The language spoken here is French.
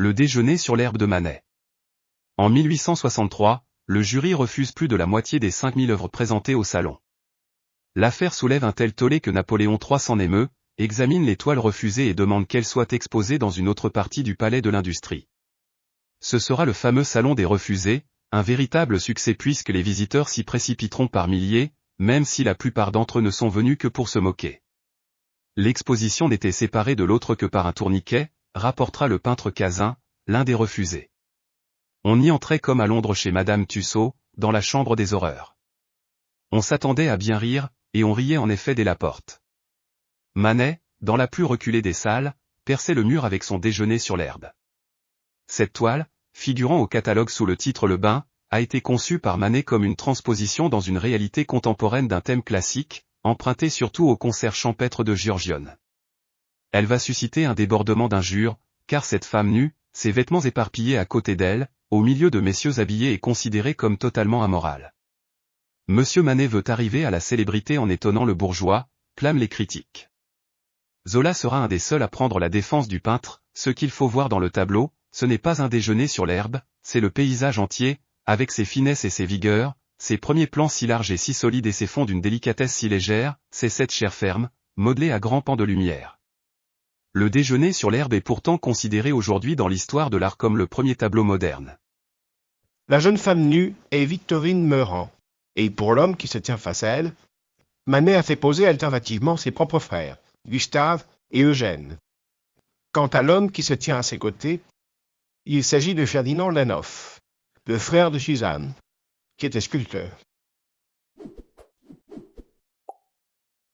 Le déjeuner sur l'herbe de Manet. En 1863, le jury refuse plus de la moitié des 5000 œuvres présentées au salon. L'affaire soulève un tel tollé que Napoléon III s'en émeut, examine les toiles refusées et demande qu'elles soient exposées dans une autre partie du palais de l'Industrie. Ce sera le fameux salon des refusés, un véritable succès puisque les visiteurs s'y précipiteront par milliers, même si la plupart d'entre eux ne sont venus que pour se moquer. L'exposition n'était séparée de l'autre que par un tourniquet, rapportera le peintre Cazin, l'un des refusés. On y entrait comme à Londres chez Madame Tussaud, dans la chambre des horreurs. On s'attendait à bien rire, et on riait en effet dès la porte. Manet, dans la plus reculée des salles, perçait le mur avec son déjeuner sur l'herbe. Cette toile, figurant au catalogue sous le titre Le Bain, a été conçue par Manet comme une transposition dans une réalité contemporaine d'un thème classique, emprunté surtout au concert champêtre de Giorgione. Elle va susciter un débordement d'injures, car cette femme nue, ses vêtements éparpillés à côté d'elle, au milieu de messieurs habillés est considérée comme totalement amorale. Monsieur Manet veut arriver à la célébrité en étonnant le bourgeois, clament les critiques. Zola sera un des seuls à prendre la défense du peintre, ce qu'il faut voir dans le tableau, ce n'est pas un déjeuner sur l'herbe, c'est le paysage entier, avec ses finesses et ses vigueurs, ses premiers plans si larges et si solides et ses fonds d'une délicatesse si légère, c'est cette chair ferme, modelée à grands pans de lumière. Le déjeuner sur l'herbe est pourtant considéré aujourd'hui dans l'histoire de l'art comme le premier tableau moderne. La jeune femme nue est Victorine Meurant, et pour l'homme qui se tient face à elle, Manet a fait poser alternativement ses propres frères, Gustave et Eugène. Quant à l'homme qui se tient à ses côtés, il s'agit de Ferdinand Lanoff, le frère de Suzanne, qui était sculpteur.